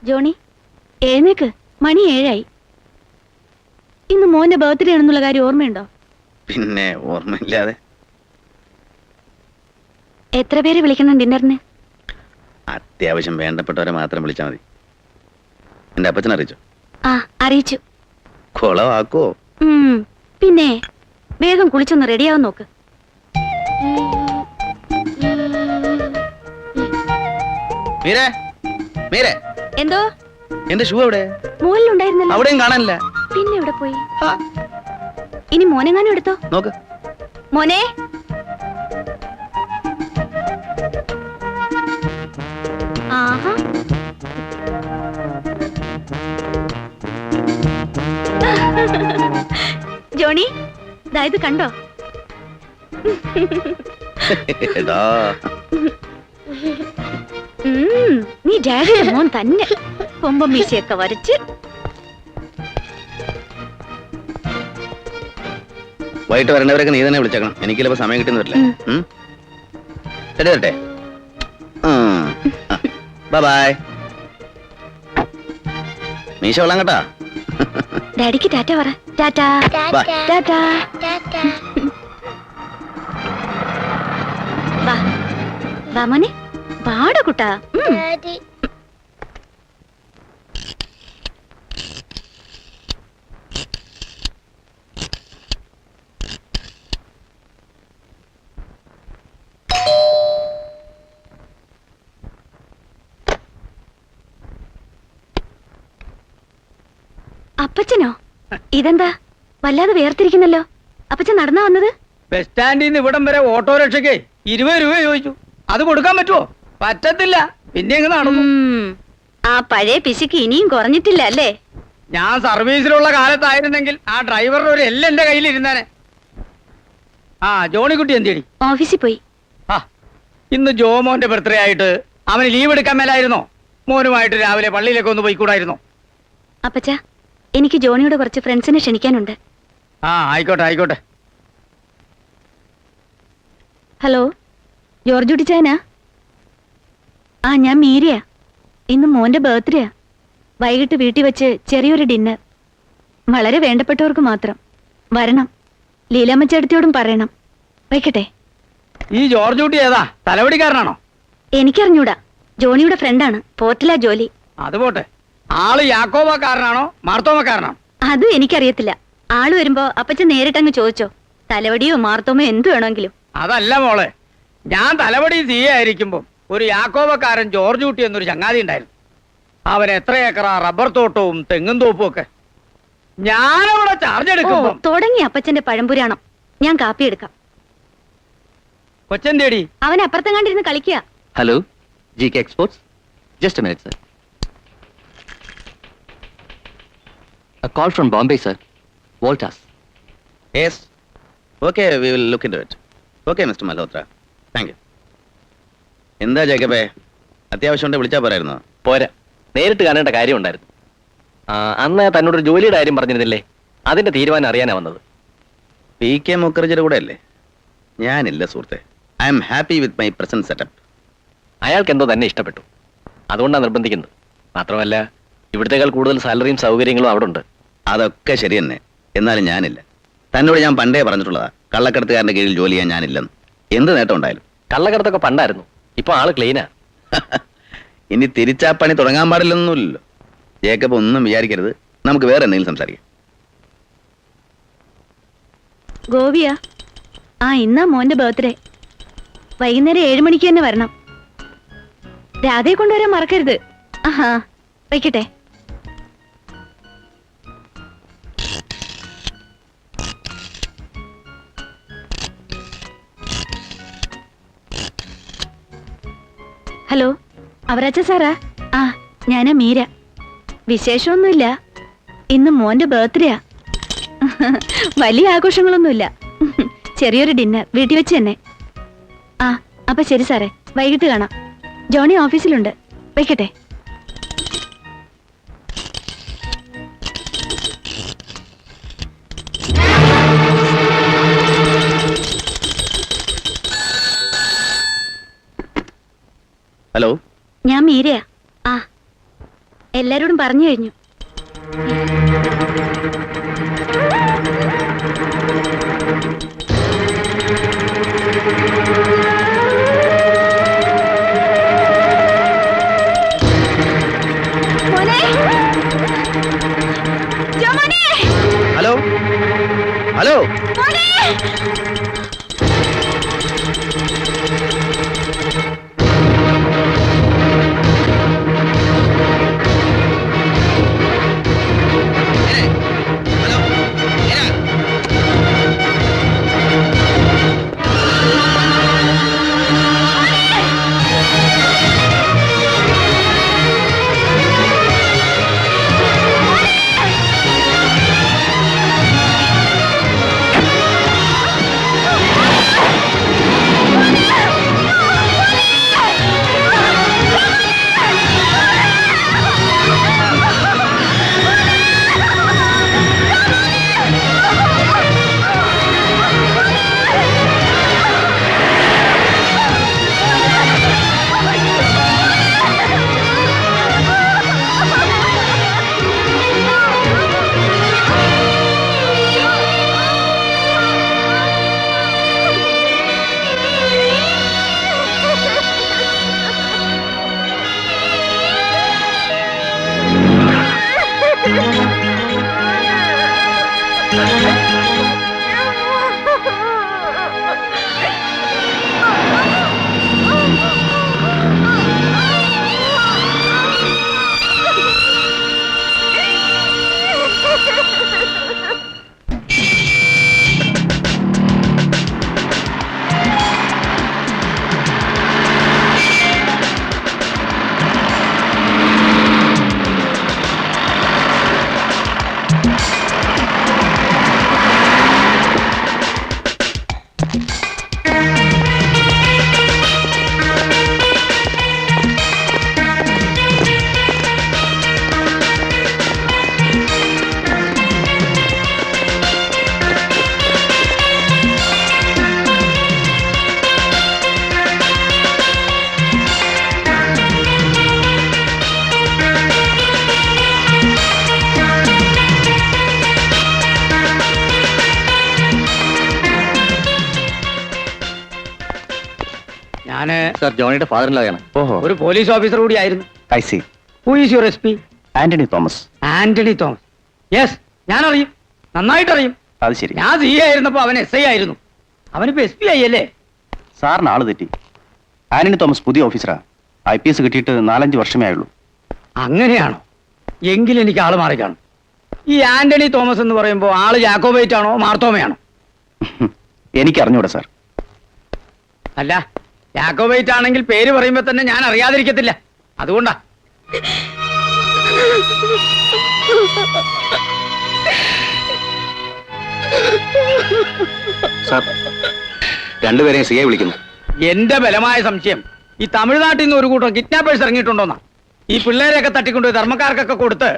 Johnny, എഴുന്നേക്ക്. മണി 7 ഇന്ന് മോന്റെ ബർത്ത്ഡേ ആണെന്നുള്ള കാര്യം ഓർമ്മയുണ്ടോ? പിന്നെ ഓർമ്മയില്ലാതെ. എത്ര പേരെ വിളിക്കണം ഡിന്നറിന്? അത്യാവശ്യം വേണ്ടപ്പെട്ടവരെ മാത്രം വിളിച്ചാൽ മതി. എന്റെ അപ്പച്ചൻ അറിയിച്ചോ? ആ, അറിയിച്ചു. കൊളവാക്കോ? പിന്നെ വേഗം കുളിച്ചൊന്ന് റെഡിയാവാൻ നോക്ക്. മീരേ, മീരേ, എന്തോ? എന്റെ ഷൂ എവിടെ? മുകളിലുണ്ടായിരുന്നല്ലോ. അവിടെയും കാണാനില്ല. പിന്നെ എവിടെ പോയി? ഇനി മോനെങ്ങാനും എടുത്തോ നോക്ക്. മോനെ, ആഹാ, ജോണി, ഇത് കണ്ടോ? നീ ഡാഡിയുടെ മോൻ തന്നെ. കൊമ്പം മീശയൊക്കെ വരച്ച്. വൈകിട്ട് വരേണ്ടവരൊക്കെ നീ തന്നെ വിളിച്ചേക്കണം. എനിക്ക് ചിലപ്പോ സമയം കിട്ടുന്ന വരില്ല. തരട്ടെ. ബൈ. മീശ കൊള്ളാം കേട്ടാ. ഡാഡിക്ക് ടാറ്റ പറ. ടാറ്റാ ടാറ്റാ. വാ വാ മോനെ, പാട കുട്ടാ. അപ്പച്ചനോ? ഇതെന്താ വല്ലാതെ വേർതിരിക്കുന്നല്ലോ. അപ്പച്ചൻ നടന്നാ വന്നത്? ബസ് സ്റ്റാൻഡിൽ നിന്ന് ഇവിടം വരെ ഓട്ടോറിക്ഷയ്ക്ക് 20 രൂപ ചോദിച്ചു. അത് കൊടുക്കാൻ പറ്റുമോ? പറ്റത്തില്ല. പിന്നെ എങ്ങനെ നടന്നു? ആ പഴയ പിശുക്ക് ഇനിയും കുറഞ്ഞിട്ടില്ല അല്ലേ? ഞാൻ സർവീസിലുള്ള കാലത്തായിരുന്നെങ്കിൽ ആ ഡ്രൈവറുടെ ഒരു എല്ലാം എന്റെ കയ്യിലിരുന്നേനെ. ആ ജോണിക്കുട്ടി എന്തേടി? ഓഫീസിൽ പോയി. ആ ഇന്ന് ജോമോന്റെ ബർത്ത്ഡേ ആയിട്ട് അവന് ലീവ് എടുക്കാൻ മേലായിരുന്നോ? മോനുമായിട്ട് രാവിലെ പള്ളിയിലേക്ക് ഒന്ന് പോയിക്കൂടായിരുന്നോ? അപ്പച്ചാ, എനിക്ക് ജോണിയോട് കുറച്ച് ഫ്രണ്ട്സിനെ ക്ഷണിക്കാനുണ്ട്. ആ ആയിക്കോട്ടെ ആയിക്കോട്ടെ. ഹലോ, ജോർജ് കുട്ടിച്ചാനാ? ആ, ഞാൻ മീരയാ. ഇന്ന് മോന്റെ ബർത്ത്ഡേയാ. വൈകിട്ട് വീട്ടിൽ വെച്ച് ചെറിയൊരു ഡിന്നർ. വളരെ വേണ്ടപ്പെട്ടവർക്ക് മാത്രം. വരണം. ലീലാമ്മച്ചേട്ടത്തിയോടും പറയണം. വയ്ക്കട്ടെ. ഈ ജോർജ് കുട്ടി ഏതാ? തലവടിക്കാരനാണോ? എനിക്കറിഞ്ഞൂടാ. ജോണിയുടെ ഫ്രണ്ടാണ്. പോർട്ടിലാ ജോലി. അത് പോട്ടെ. ആള് യാക്കോബക്കാരനാണോ മാർത്തോമക്കാരനാണോ? അതും എനിക്കറിയത്തില്ല. ആള് വരുമ്പോ അപ്പച്ചൻ നേരിട്ടങ്ങ് ചോദിച്ചോ. തലവടിയോ മാർത്തോമോ എന്തു വേണമെങ്കിലും. അതല്ല മോളെ, ഞാൻ തലവടി ആയിരിക്കുമ്പോ ഒരു യാക്കോബക്കാരൻ ജോർജ് കുട്ടി എന്നൊരു ചങ്ങാതി ഉണ്ടായിരുന്നു. അവൻ എത്ര ഏക്കറ റബ്ബർ തോട്ടവും തെങ്ങും തോപ്പും ഒക്കെ. ഞാനവിടെ ചാർജ് എടുക്കുമ്പോ തുടങ്ങി അപ്പച്ചന്റെ പഴംപുരാണം. ഞാൻ കാപ്പി എടുക്കാം. കൊച്ചൻ തേടി അവൻ അപ്പുറത്തും കണ്ടിരുന്ന് കളിക്കുക. Hello, GK Exports. Just a minute, sir. A call from Bombay, sir. Voltas. Yes. Okay, we will look into it. Okay, Mr. Malhotra. Thank you. എന്താ ജേക്കബേ, അത്യാവശ്യം കൊണ്ട് വിളിച്ചാൽ പോരായിരുന്നോ? പോരാ, നേരിട്ട് കാണേണ്ട കാര്യം ഉണ്ടായിരുന്നു. അന്ന് തന്നോടൊരു ജോലിയുടെ കാര്യം പറഞ്ഞിരുന്നില്ലേ? അതിന്റെ തീരുമാനം അറിയാനാ വന്നത്. PK മുഖർജിയുടെ കൂടെ അല്ലേ? ഞാനില്ല സുഹൃത്തെ. I am happy with my present setup. അയാൾക്ക് എന്തോ തന്നെ ഇഷ്ടപ്പെട്ടു, അതുകൊണ്ടാണ് നിർബന്ധിക്കുന്നത്. മാത്രമല്ല, ഇവിടത്തേക്കാൾ കൂടുതൽ സാലറിയും സൗകര്യങ്ങളും അവിടെ ഉണ്ട്. അതൊക്കെ ശരി തന്നെ. എന്നാലും ഞാനില്ല. തന്നോട് ഞാൻ പണ്ടേ പറഞ്ഞിട്ടുള്ളതാ, കള്ളക്കടത്തുകാരന്റെ കീഴിൽ ജോലി ചെയ്യാൻ ഞാനില്ലെന്ന്. എന്ത് നേട്ടം ഉണ്ടായാലും. കള്ളക്കടത്തൊക്കെ പണ്ടായിരുന്നു, ഇപ്പൊ ആള് ക്ലീനാ. ഇനി തിരിച്ചാ പണി തുടങ്ങാൻ പാടില്ലെന്നൊന്നുമില്ലല്ലോ. ജേക്കബ് ഒന്നും വിചാരിക്കരുത്. നമുക്ക് വേറെ എന്തെങ്കിലും സംസാരിക്കാം. ഗോപിയാ? ആ, ഇന്നാ മോന്റെ ബർത്ത്ഡേ. വൈകുന്നേരം 7 മണിക്ക് തന്നെ വരണം. രാധയെ കൊണ്ടുവരാൻ മറക്കരുത്. ആഹാ, വയ്ക്കട്ടെ. ഹലോ അവരാച്ച സാറാ? ആ ഞാനാ മീര. വിശേഷമൊന്നുമില്ല, ഇന്ന് മോന്റെ ബർത്ത്ഡേയാ. വലിയ ആഘോഷങ്ങളൊന്നുമില്ല, ചെറിയൊരു ഡിന്നർ വീട്ടിൽ വെച്ച് തന്നെ. ആ അപ്പൊ ശരി സാറേ, വൈകിട്ട് കാണാം. ജോണി ഓഫീസിലുണ്ട്, വയ്ക്കട്ടെ. ഹലോ, ഞാൻ മീരയാ. ആ എല്ലാരോടും പറഞ്ഞു കഴിഞ്ഞു. Hello, hello. ഞാന് സാർ ജോണിയുടെ ഫാദറിലാണ്. ഓഹോ, ഒരു പോലീസ് ഓഫീസർ കൂടി ആയിരുന്നു. I C. Who is your S P? Antony Thomas. Antony Thomas. Yes, ഞാൻ അറിയും, നന്നായിട്ട് അറിയും. അത് ശരി. ഞാൻ സി ആയിരുന്നപ്പോ അവൻ എസ് ഐ ആയിരുന്നു. അവനിപ്പോ എസ് പി ആയി അല്ലേ? സാറിന് ആള് തെറ്റി. ആന്റണി തോമസ് പുതിയ ഓഫീസറാ. IPS കിട്ടിയിട്ട് 4-5 വർഷമേ ആയുള്ളൂ. അങ്ങനെയാണോ? എങ്കിലും എനിക്ക് ആള് മാറി കാണും. ഈ ആന്റണി തോമസ് എന്ന് പറയുമ്പോ ആള് ജാക്കോബൈറ്റ് ആണോ മാർത്തോമയാണോ? എനിക്ക് അറിഞ്ഞൂടാ സാർ. അല്ല, ജാക്കോബൈറ്റ് ആണെങ്കിൽ പേര് പറയുമ്പോ തന്നെ ഞാൻ അറിയാതിരിക്കത്തില്ല, അതുകൊണ്ടാ. സാർ, രണ്ടുപേരെയും സിഐ വിളിക്കുന്നു. എന്റെ ബലമായ സംശയം ഈ തമിഴ്നാട്ടിൽ നിന്ന് ഒരു കൂട്ടം കിഡ്നാപ്പേഴ്സ് ഇറങ്ങിയിട്ടുണ്ടോന്നാ. ഈ പിള്ളേരെയൊക്കെ തട്ടിക്കൊണ്ട് ധർമ്മക്കാർക്കൊക്കെ കൊടുത്ത്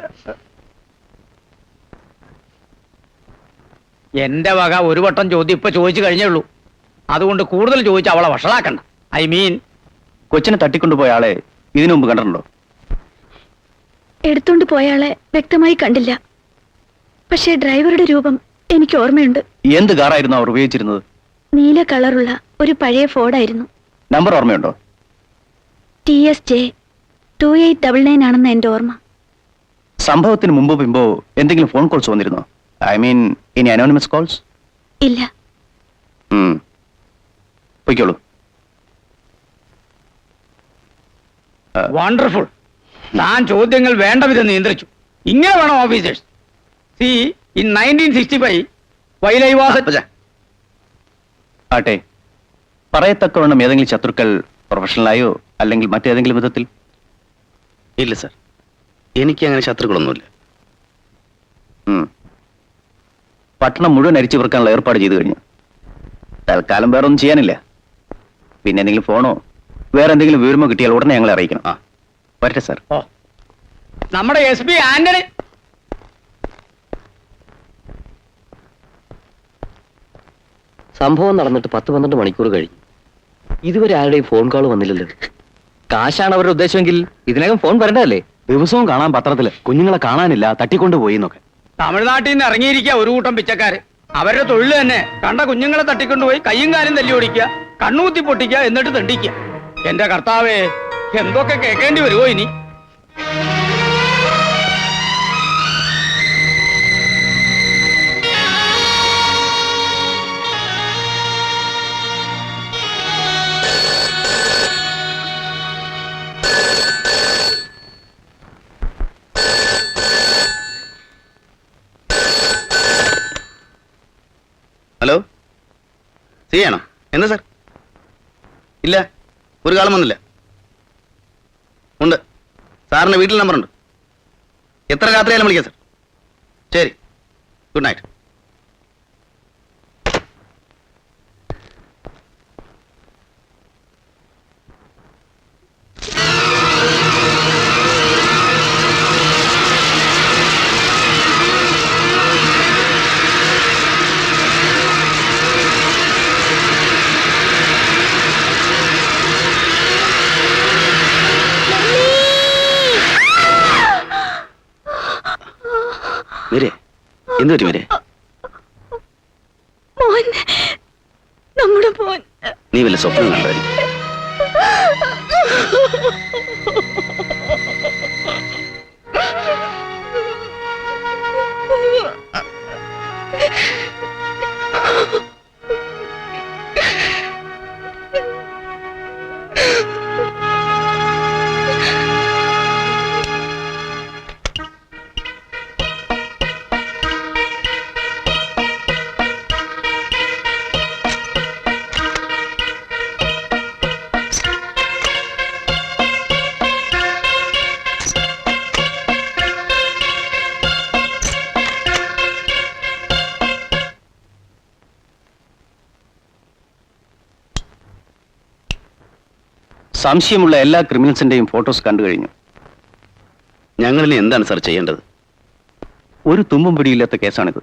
എന്റെ വക ഒരു വട്ടം ചോദ്യം ഇപ്പൊ ചോദിച്ചു കഴിഞ്ഞേ ഉള്ളൂ. അതുകൊണ്ട് കൂടുതൽ ചോദിച്ച് അവളെ വഷളാക്കണ്ട. ഐ മീൻ, കൊച്ചിനെ തട്ടിക്കൊണ്ടുപോയ ആളെ ഇതിനു മുമ്പ് കണ്ടിട്ടുണ്ടോ? എടുത്തോണ്ട് പോയാളെ വ്യക്തമായി കണ്ടില്ല, പക്ഷേ ഡ്രൈവറുടെ രൂപം എനിക്ക് ഓർമ്മയുണ്ട്. എന്ത് കാറായിരുന്നു അവർ ഉപയോഗിച്ചിരുന്നത്? നീല കളറുള്ള ഒരു പഴയ ഫോർഡായിരുന്നു. നമ്പർ ഓർമ്മയുണ്ടോ? TSJ 2899 ആണെന്ന് എന്റെ ഓർമ്മ. സംഭവത്തിന് മുമ്പോ പിമ്പോ എന്തെങ്കിലും ഫോൺ കോൾസ് വന്നിരുന്നോ? ഐ മീൻ ഇനി അനോണിമസ് കോൾസ്? ഇല്ല. പൊയ്ക്കോളൂ. വണ്ടർഫുൾ. താൻ ചോദ്യങ്ങൾ വേണ്ട വിധം നിയന്ത്രിച്ചു. ഇങ്ങനെ വേണം officers. C, in 1965 while I was at... ആട്ടെ, പറയത്തക്കവണ്ണം ഏതെങ്കിലും ശത്രുക്കൾ പ്രൊഫഷണലായോ അല്ലെങ്കിൽ മറ്റേതെങ്കിലും വിധത്തിൽ? ഇല്ല സാർ, എനിക്ക് അങ്ങനെ ശത്രുക്കളൊന്നുമില്ല. പട്ടണം മുഴുവൻ അരിച്ചു പെറുക്കാനുള്ള ഏർപ്പാട് ചെയ്തു കഴിഞ്ഞു. തൽക്കാലം വേറെ ഒന്നും ചെയ്യാനില്ല. പിന്നെ എന്തെങ്കിലും ഫോണോ വേറെ എന്തെങ്കിലും വിവരമോ കിട്ടിയാൽ ഉടനെ ഞങ്ങളെ അറിയിക്കണം. വരട്ടെ സാർ. ഓ, നമ്മുടെ SP ആന്റണി. സംഭവം നടന്നിട്ട് 10-12 മണിക്കൂർ കഴിഞ്ഞു. ഇതുവരെ ആരുടെയും ഫോൺ കോൾ വന്നില്ലല്ലോ. കാശാണ് അവരുടെ ഉദ്ദേശമെങ്കിൽ ഇതിനകം ഫോൺ വരണ്ടല്ലേ? ദിവസവും കാണാൻ പത്രത്തില് കുഞ്ഞുങ്ങളെ കാണാനില്ല, തട്ടിക്കൊണ്ടുപോയി എന്നൊക്കെ. തമിഴ്നാട്ടിൽ നിന്ന് ഇറങ്ങിയിരിക്കുക ഒരു കൂട്ടം പിച്ചക്കാര്. അവരുടെ തൊഴിൽ തന്നെ കണ്ട കുഞ്ഞുങ്ങളെ തട്ടിക്കൊണ്ടുപോയി കയ്യും കാലും തല്ലി ഓടിക്കുക, കണ്ണുകുത്തി പൊട്ടിക്കുക, എന്നിട്ട് തണ്ടിക്കുക. എന്റെ കർത്താവേ, എന്തൊക്കെ കേൾക്കേണ്ടി വരുമോ ഇനി? ഹലോ, ചെയ്യാണോ? എന്താ സാർ? ഇല്ല, ഒരു കാലം വന്നില്ല. ഉണ്ട്, സാറിന്റെ വീട്ടിൽ നമ്പറുണ്ട്. എത്ര രാത്രിയായാലും വിളിക്കാം സാർ. ശരി, ഗുഡ് നൈറ്റ്. മീരെ, എന്ത് പറ്റി മീരെ? മോൻ, നമ്മുടെ മോൻ. നീ വല്ല സ്വപ്നം കണ്ടായിരിക്കും. സംശയമുള്ള എല്ലാ ക്രിമിനൽസിന്റെയും ഫോട്ടോസ് കണ്ടു കഴിഞ്ഞു. ഞങ്ങളിനി എന്താണ് സാർ ചെയ്യേണ്ടത്? ഒരു തുമ്പും പിടിയില്ലാത്ത കേസാണിത്.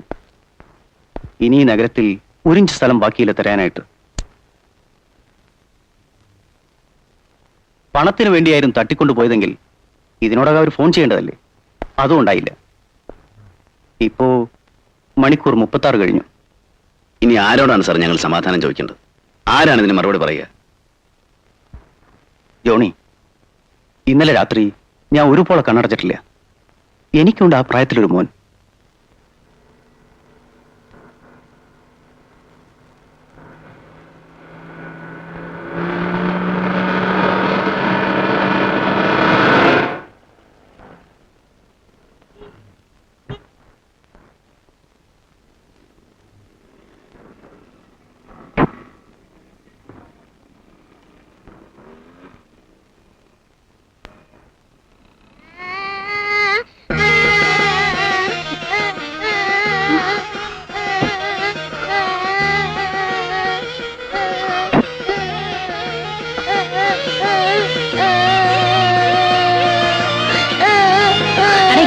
ഇനി ഈ നഗരത്തിൽ 1 ഇഞ്ച് സ്ഥലം ബാക്കിയില്ല തരാനായിട്ട്. പണത്തിന് വേണ്ടിയായിരുന്നു തട്ടിക്കൊണ്ടുപോയതെങ്കിൽ ഇതിനോടകം അവർ ഫോൺ ചെയ്യേണ്ടതല്ലേ? അതും ഉണ്ടായില്ല. ഇപ്പോ മണിക്കൂർ 36 കഴിഞ്ഞു. ഇനി ആരോടാണ് സാർ ഞങ്ങൾ സമാധാനം ചോദിക്കേണ്ടത്? ആരാണ് ഇതിന് മറുപടി പറയുക? ജോണി, ഇന്നലെ രാത്രി ഞാൻ ഒരുപോലെ കണ്ണടച്ചിട്ടില്ല. എനിക്കുണ്ട് ആ പ്രായത്തിലൊരു മോൻ.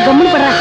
கம்முனு படுறா.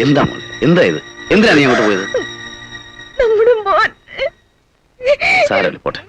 എന്താ മോളെ, എന്താ ഇത്? എന്തിനാ നീ അങ്ങോട്ട് പോയത്? നമ്മുടെ മോൻ. സാരമില്ല, പോട്ടെ.